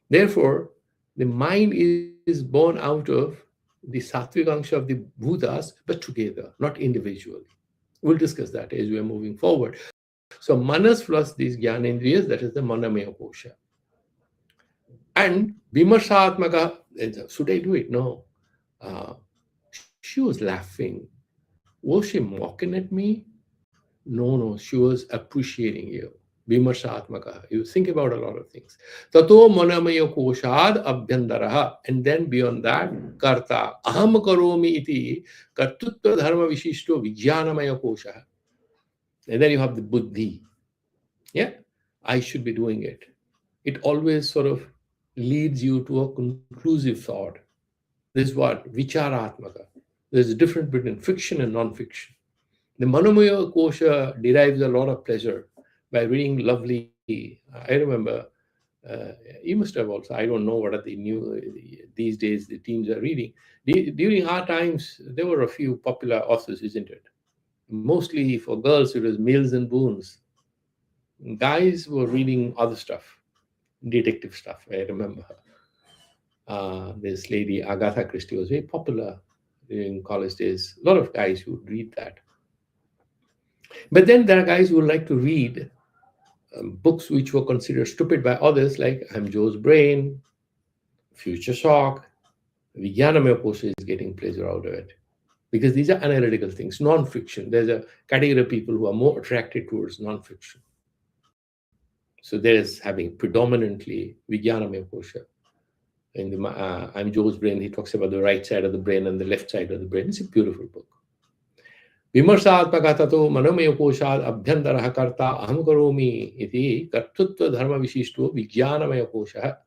Therefore, the mind is born out of the sattvic angsha of the Bhutas, but together, not individually. We'll discuss that as we are moving forward. So, manas plus these jnanendriyas, that is the manamaya kosha. And vimarshatmaka, should I do it? No. She was laughing. Was she mocking at me? No, she was appreciating you. Vimarshatmaka. You think about a lot of things. Tato manamaya koshad abhyandaraha. And then beyond that, karta. Aham karomi iti kartutva dharma vishishto vijnanamaya kosha. And then you have the buddhi. Yeah, I should be doing it. It always sort of leads you to a conclusive thought. This is what? Vicharatmaka. There's a difference between fiction and non-fiction. The Manomaya Kosha derives a lot of pleasure by reading lovely. I remember, you must have also, I don't know what are the new, these days the teens are reading. During our times, there were a few popular authors, isn't it? Mostly for girls, it was Mills and Boons. Guys were reading other stuff, detective stuff. I remember this lady, Agatha Christie, was very popular during college days. A lot of guys would read that. But then there are guys who like to read books which were considered stupid by others, like I'm Joe's Brain, Future Shock. Vijnanamaya Kosha is getting pleasure out of it. Because these are analytical things, non-fiction. There's a category of people who are more attracted towards non-fiction. So there is having predominantly Vijnanamaya Kosha. In the I'm Joe's Brain, he talks about the right side of the brain and the left side of the brain. It's a beautiful book. Vimarshatmaka tato manomaya koshad abhyantaraha karta aham karomi iti kartutva dharma vishishto vijnanamaya kosha.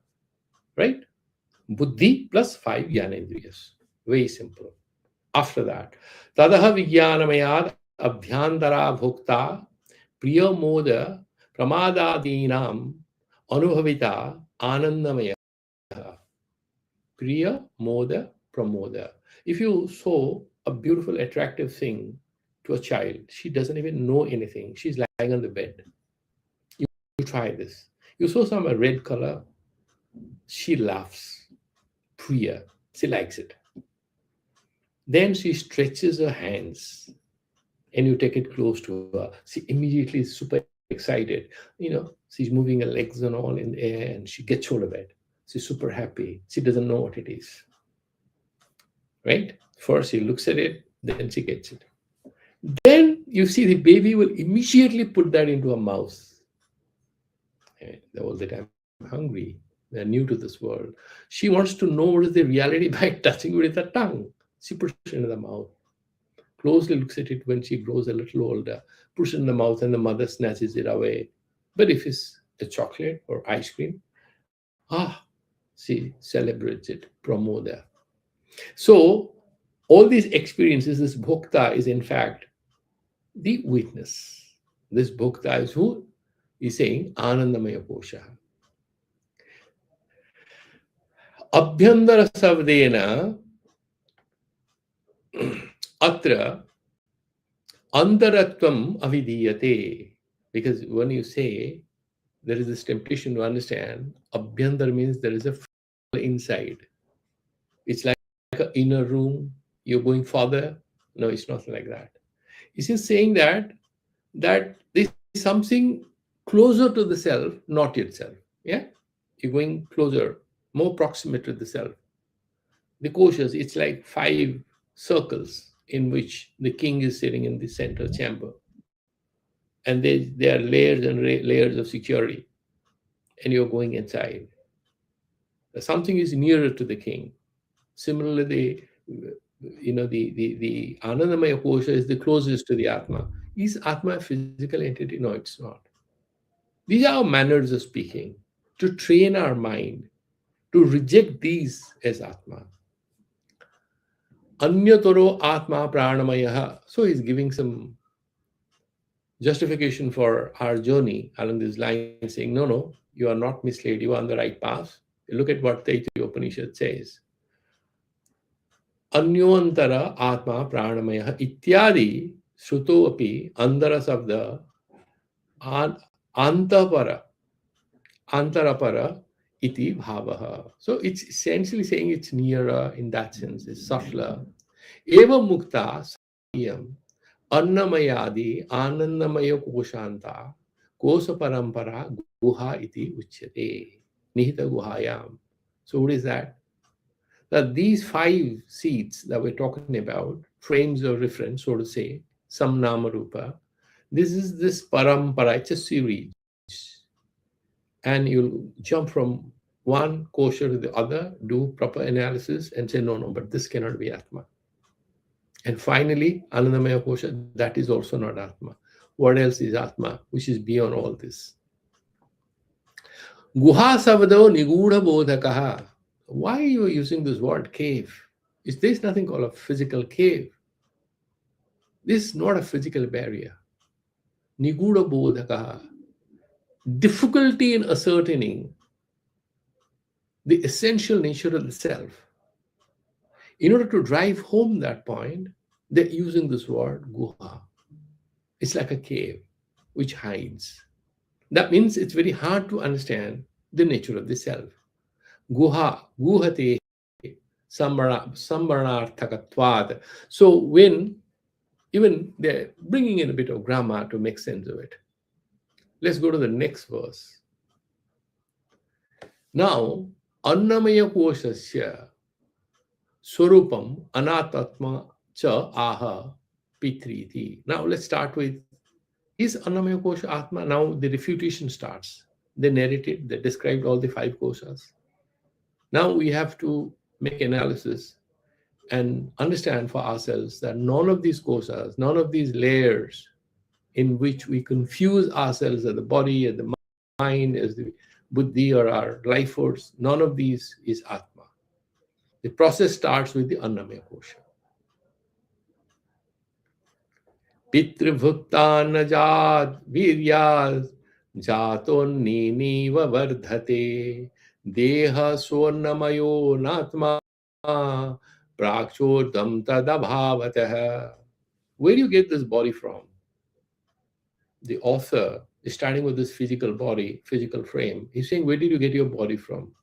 Right? Buddhi plus 5 jnanendriyas. Very simple. After that, tadaha vijnanamayad abhyantara bhokta priya moda pramadadinam anubhavita anandamaya. Priya moda pramoda. If you saw a beautiful, attractive thing to a child, she doesn't even know anything. She's lying on the bed. You try this. You saw some red color, she laughs. Priya, she likes it. Then she stretches her hands and you take it close to her. She immediately is super excited. She's moving her legs and all in the air and she gets hold of it. She's super happy. She doesn't know what it is. Right? First she looks at it, then she gets it. Then you see the baby will immediately put that into her mouth. And all the time hungry. They're new to this world. She wants to know what is the reality by touching it with her tongue. She puts it into the mouth. Closely looks at it when she grows a little older, puts it in the mouth and the mother snatches it away. But if it's a chocolate or ice cream, she celebrates it, pramoda. So all these experiences, this bhokta is in fact the witness. This bhokta is who? He's saying Anandamaya Kosha. Abhyandara savdena atra antaratvam avidiyate. Because when you say, there is this temptation to understand, abhyandara means there is a inside. It's like an inner room, you're going further. No, it's not like that. It's just saying that there's something closer to the self, not yet self. Yeah? You're going closer, more proximate to the self. The koshas, it's like 5 circles in which the king is sitting in the central chamber. And there are layers and layers of security. And you're going inside. Something is nearer to the king. Similarly, the Anandamaya kosha is the closest to the Atma. Is Atma a physical entity? No, it's not. These are our manners of speaking, to train our mind to reject these as Atma. Anyataro Atma Pranamaya. So he's giving some justification for our journey along this line, saying, no, you are not misled, you are on the right path. Look at what the Upanishad says. Anyantara Atma Pranamaya Ityadi Shruto api Andara Sabda Antapara Antarapara iti bhavaha. So it's essentially saying it's nearer in that sense, it's subtler. Eva mukta satyam annamayadi anandamaya koshanta kosa parampara guha iti uchyate nihita guhayam. So what is that? That these 5 seats that we're talking about, frames of reference, so to say, some nama rupa, this is this parampara, it's a series. And you'll jump from one kosha to the other, do proper analysis, and say, no, but this cannot be Atma. And finally, Anandamaya kosha, that is also not Atma. What else is Atma, which is beyond all this? Guha savado nigudha bodhakaha. Why are you using this word cave? There's nothing called a physical cave. This is not a physical barrier. Nigudha bodhakaha. Difficulty in ascertaining the essential nature of the self. In order to drive home that point, they're using this word guha. It's like a cave which hides. That means it's very hard to understand the nature of the self. Guha, guhate, sambarnarthakatvad. So when even they're bringing in a bit of grammar to make sense of it. Let's go to the next verse. Now, annamaya koshasya swarupam anatatma cha aha pitriti. Now let's start with, is annamaya kosha atma? Now the refutation starts. They narrated, they described all the 5 koshas. Now we have to make analysis and understand for ourselves that none of these koshas, none of these layers in which we confuse ourselves as the body, as the mind, as the buddhi or our life force, none of these is Atma. The process starts with the Annamaya kosha. Pitribhuktanajad viryas jatonniniva vardhate deha swarnamayo natma prakchodam tadabhavatah. Where do you get this body from? The author is starting with this physical body, physical frame. He's saying, where did you get your body from?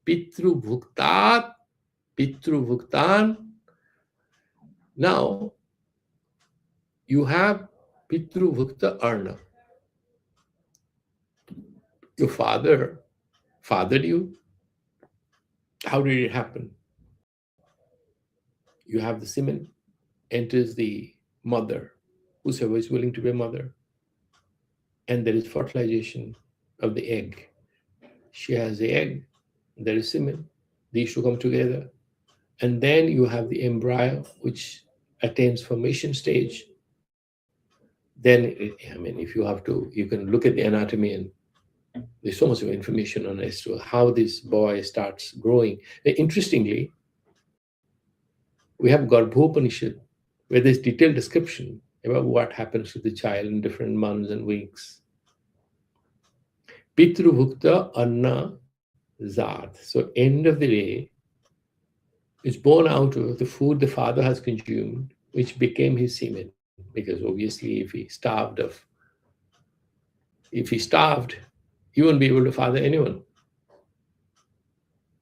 Pitru bhuktat, Pitru bhuktan. Now, you have Pitru bhukta arna. Your father fathered you. How did it happen? You have the semen, enters the mother, whosoever is willing to be a mother. And there is fertilization of the egg. She has the egg, there is semen. These two come together. And then you have the embryo, which attains formation stage. Then, if you have to, you can look at the anatomy, and there's so much of information on as to how this boy starts growing. Interestingly, we have Garbhopanishad, where there's detailed description about what happens to the child in different months and weeks. Pitru Bhukta Anna Zat. So end of the day, it's born out of the food the father has consumed, which became his semen. Because obviously, if he starved, he won't be able to father anyone.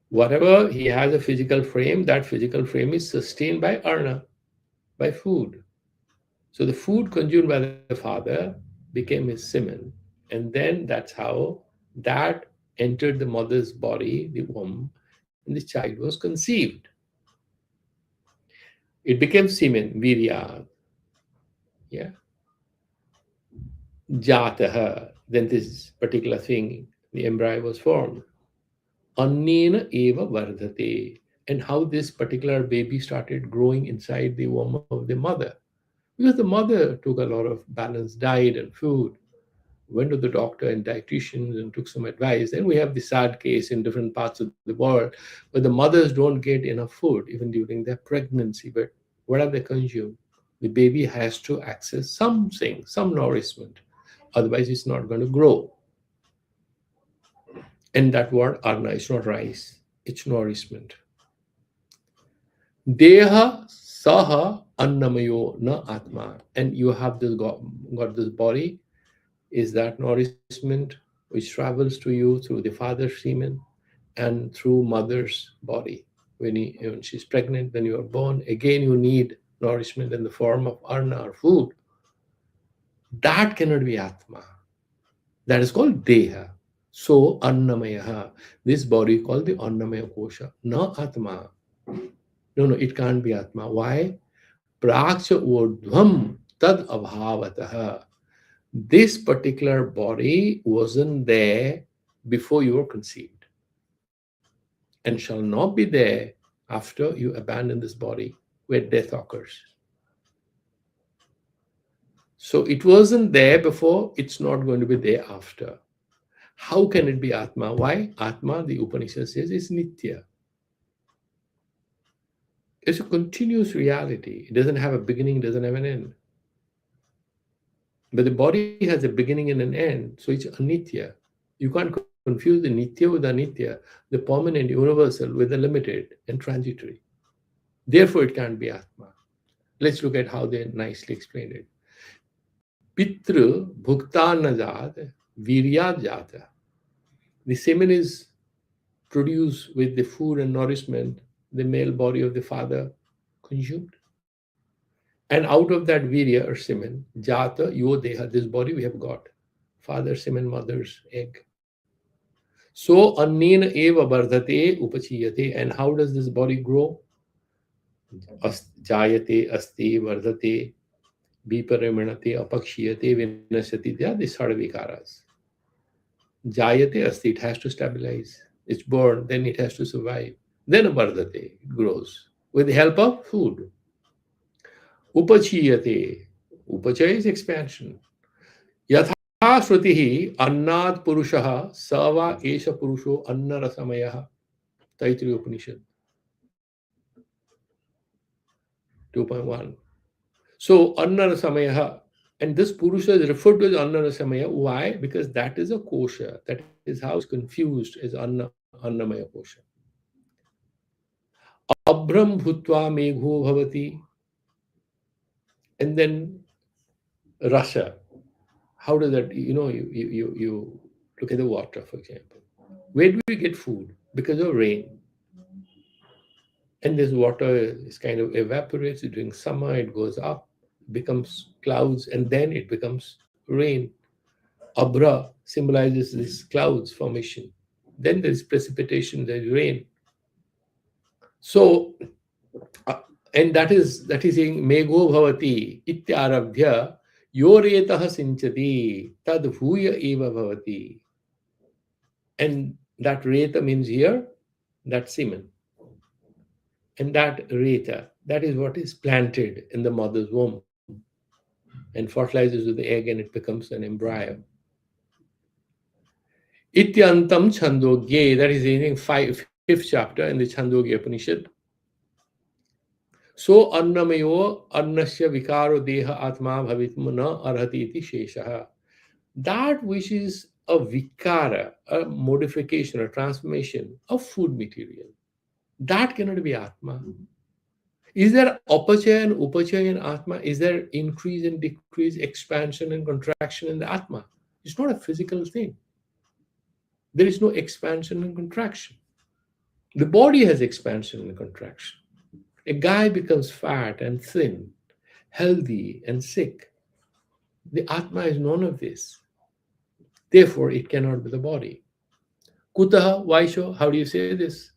Whatever he has a physical frame, that physical frame is sustained by arna, by food. So the food consumed by the father became his semen, and then that's how that entered the mother's body, the womb, and the child was conceived. It became semen, virya, yeah, jataha. Then this particular thing, the embryo was formed. Annena eva vardhate. And how this particular baby started growing inside the womb of the mother. Because the mother took a lot of balanced diet and food, went to the doctor and dietitians and took some advice. Then we have the sad case in different parts of the world where the mothers don't get enough food even during their pregnancy. But whatever they consume, the baby has to access something, some nourishment. Otherwise, it's not going to grow. And that word arna is not rice, it's nourishment. Deha saha annamayo na atma. And you have this got this body, is that nourishment which travels to you through the father's semen and through mother's body. When she's pregnant, when you are born, again you need nourishment in the form of arna or food. That cannot be atma. That is called deha. So annamaya. This body called the annamaya kosha. Na atma. No, it can't be atma. Why? Praksha urdhvam tad abhavataha. This particular body wasn't there before you were conceived and shall not be there after you abandon this body where death occurs. So it wasn't there before, it's not going to be there after. How can it be Atma? Why? Atma, the Upanishad says, is Nitya. It's a continuous reality. It doesn't have a beginning, doesn't have an end. But the body has a beginning and an end, so it's anitya. You can't confuse the nitya with anitya, the permanent universal with the limited and transitory. Therefore, it can't be Atma. Let's look at how they nicely explained it. Pitru bhuktanajat viryajata. The semen is produced with the food and nourishment the male body of the father consumed. And out of that virya or semen, jata yo deha, this body we have got. Father semen, mother's egg. So annena eva vardhate upachiyate. And how does this body grow? Jayate, asti, vardhate, viparemanate, apakshiyate, vinasati. They are the sarvikaras. Jayate, asti, it has to stabilize. It's born, then it has to survive. Then vardhate, it grows with the help of food. Upachiyate. Upachaya is expansion. Yatha Shruti Annad Purushaha Sava Esha Purusho Anna Rasamaya. Taittiriya Upanishad 2.1. So Anna Rasamaya, and this Purusha is referred to as Anna Rasamaya. Why? Because that is a kosha. That is how it's confused as Annamaya kosha. Abram Bhutva Megho Bhavati. And then Rasa. How does that, you look at the water, for example. Where do we get food? Because of rain. And this water is kind of evaporates during summer, it goes up, becomes clouds, and then it becomes rain. Abra symbolizes this clouds formation. Then there is precipitation, there is rain. So, and that is saying Mego Bhavati Ityarabhya Yoretah Sinchati Tad Bhuya Eva Bhavati. And that Reta means here, that semen. And that Reta, that is what is planted in the mother's womb and fertilizes with the egg and it becomes an embryo. Ityantam Chandogye, that is in fifth chapter in the Chandogya Upanishad. So annamayo annasya vikaro deha atma bhavitmana arhati iti sheshaha. That which is a vikara, a modification, a transformation of food material. That cannot be Atma. Is there apachaya and upachaya in Atma? Is there increase and decrease, expansion and contraction in the Atma? It's not a physical thing. There is no expansion and contraction. The body has expansion and contraction. A guy becomes fat and thin, healthy and sick. The Atma is none of this. Therefore, it cannot be the body. Kutaha, Vaisho, how do you say this?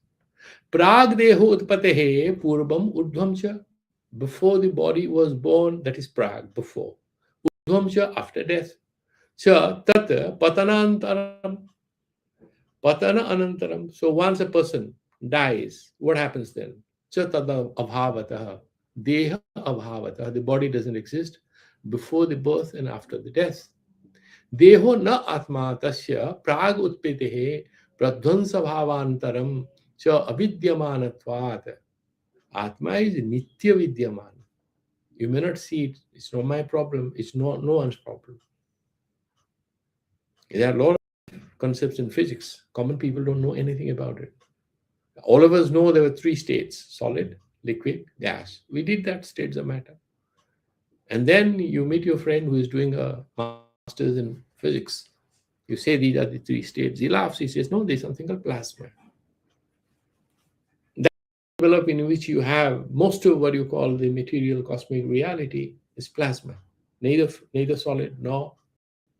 Prag deho utpatehe purvam urdhvam cha. Before the body was born, that is prag, before. Urdhvam cha, after death. Cha tat patanantaram. Patana anantaram. So once a person dies, what happens then? Cha tada abhavataha. Deha abhavataha. The body doesn't exist before the birth and after the death. Deho na atma tasya prag utpetehe pradhvansa bhavantaram cha avidyamanatvat. Atma is nitya vidyaman. You may not see it. It's not my problem. It's no one's problem. There are a lot of concepts in physics. Common people don't know anything about it. All of us know there were three states: solid, liquid, gas. We did that, states of matter. And then you meet your friend who is doing a master's in physics. You say these are the three states. He laughs. He says, no, there's something called plasma. That envelope in which you have most of what you call the material cosmic reality is plasma. Neither solid nor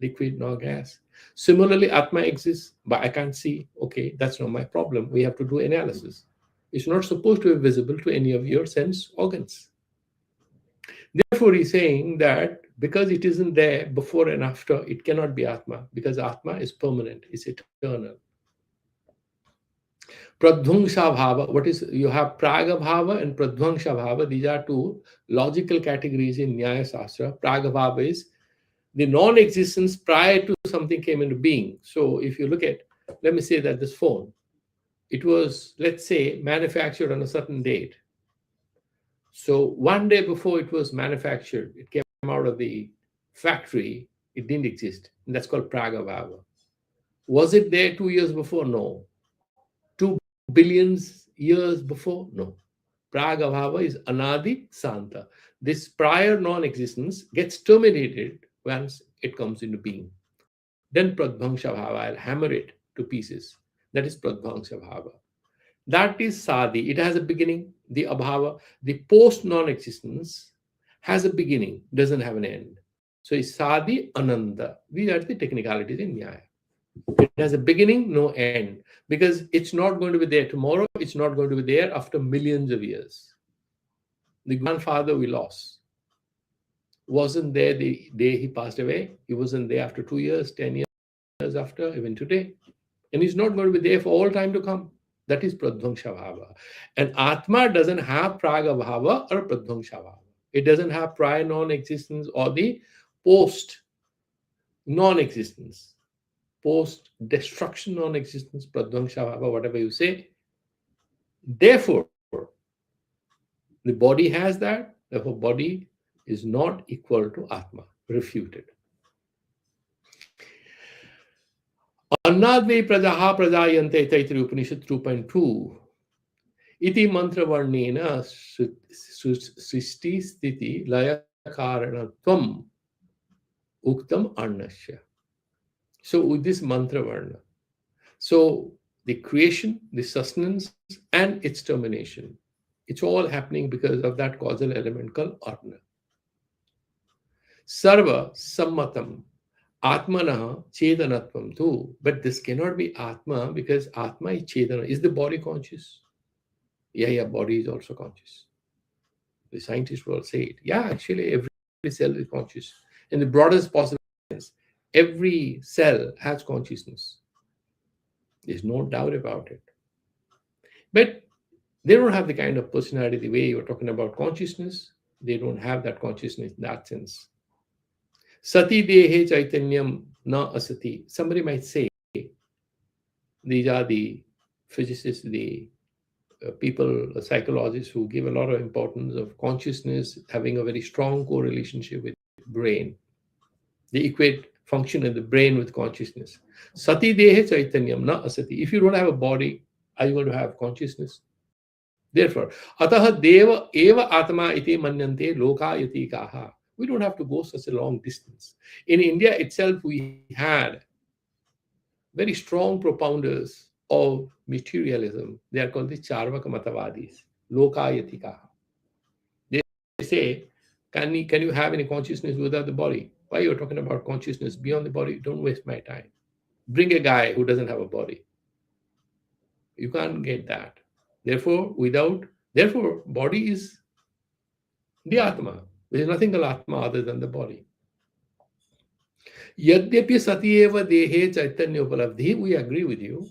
liquid nor gas. Similarly, Atma exists, but I can't see. Okay, that's not my problem. We have to do analysis. It's not supposed to be visible to any of your sense organs. Therefore, he's saying that because it isn't there before and after, it cannot be Atma, because Atma is permanent, it's eternal. Pradhvangsha bhava, what is, you have praga bhava and pradhvangsha bhava. These are two logical categories in Nyaya Sastra. Praga bhava is the non-existence prior to something came into being. So if you look at, let me say that this phone, it was, let's say, manufactured on a certain date. So one day before it was manufactured, it came out of the factory, it didn't exist. And that's called praga bhava. Was it there 2 years before? No. 2 billions years before? No. Praga bhava is anadi santa. This prior non-existence gets terminated once it comes into being. Then pradhvangsha bhava, I'll hammer it to pieces. That is pradhvangsha bhava. That is sadi. It has a beginning. The abhava, the post non-existence, has a beginning, doesn't have an end. So it's sadi ananda. These are the technicalities in Nyaya. It has a beginning, no end, because it's not going to be there tomorrow. It's not going to be there after millions of years. The grandfather we lost wasn't there the day he passed away. He wasn't there after 2 years, 10 years after, even today. And he's not going to be there for all time to come. That is pradhvangsha bhava. And Atma doesn't have praga bhava or pradhvangsha bhava. It doesn't have prior non-existence or the post non-existence, post-destruction non-existence, pradhvangsha bhava, whatever you say. Therefore, the body has that. Therefore, body is not equal to Atma. Refuted. Annadve prajaha prajayante Taittiriya Upanishad 2.2. Iti mantra varnena sristi sthiti laya karanatvam uktam arnasya. So with this mantra varna, so the creation, the sustenance, and its termination, it's all happening because of that causal element called arna. Sarva sammatam atmanaha chedanatvam too. But this cannot be Atma because Atma is chedana. Is the body conscious? Yeah, body is also conscious. The scientists will say it. Yeah, actually, every cell is conscious. In the broadest possible sense, every cell has consciousness. There's no doubt about it. But they don't have the kind of personality, the way you're talking about consciousness. They don't have that consciousness in that sense. Sati dehe chaitanyam na asati. Somebody might say, these are the physicists, the people, psychologists who give a lot of importance of consciousness having a very strong correlationship with brain. They equate function in the brain with consciousness. Sati dehe chaitanyam na asati. If you don't have a body, are you going to have consciousness? Therefore, ataha deva eva atma iti manyante lokayati kaha. We don't have to go such a long distance. In India itself, we had very strong propounders of materialism. They are called the Charvaka Matavadis, Lokayati kaha. They say, can you have any consciousness without the body? Why you're talking about consciousness beyond the body? Don't waste my time. Bring a guy who doesn't have a body. You can't get that. Therefore, body is the Atma. There is nothing called Atma other than the body. Yadyapi satyeva dehe chaitanya upalabdhi, we agree with you.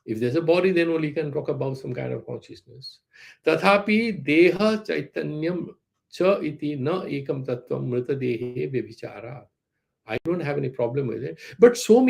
If there's a body, then only you can talk about some kind of consciousness. Tathapi deha chaitanyam cha iti na ekam tattvam mrita dehe vyabhichara. I don't have any problem with it. But so